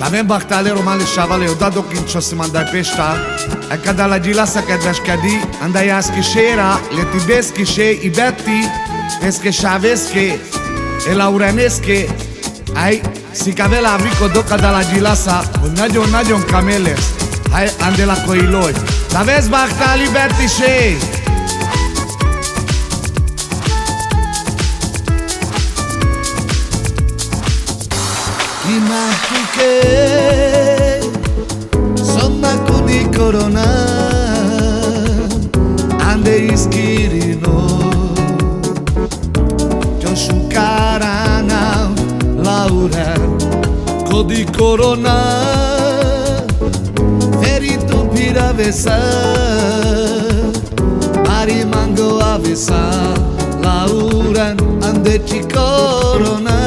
Avem Bachtalero male savale, odado kincsho si mandai pesta. E kada la gilasa kedveskedi, andai askisera, le tibeskise, i betti, eske shaveske, e laureneske. Ai, si cavela abrico doca da la gilasa, un cameles. Hai, ande la coiloi. Davez Bachtali betti she. Imahtuke Sonna kuni corona Ande iskirino Joshu karana Laura Kodi corona Ferito piravesa Mari mango avesa Laura ande ci corona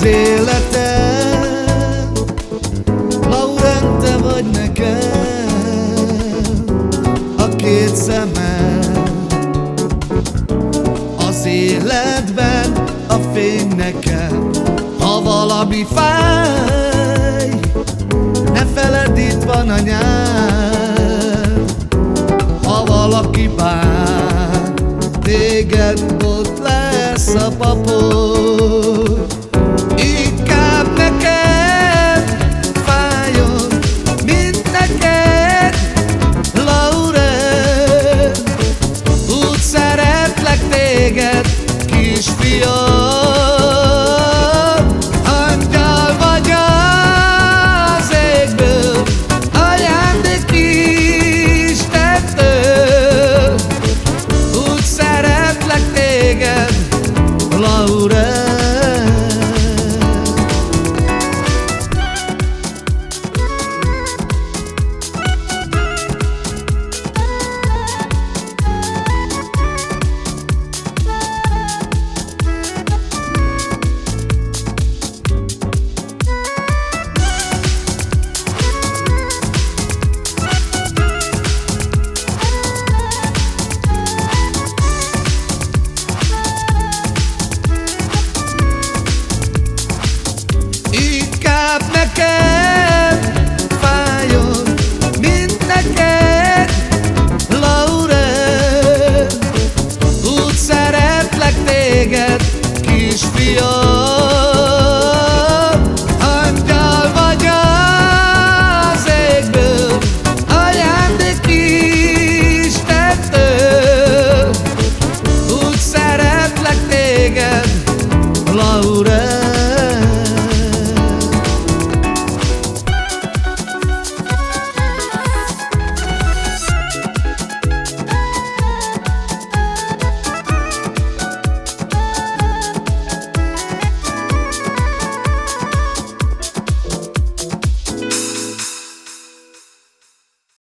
Az életem, Lauren, te vagy nekem, a két szemem. Az életben a fény nekem, ha valami fáj, ne feledd, itt van a nyár. Ha valaki bán, téged ott lesz a papot.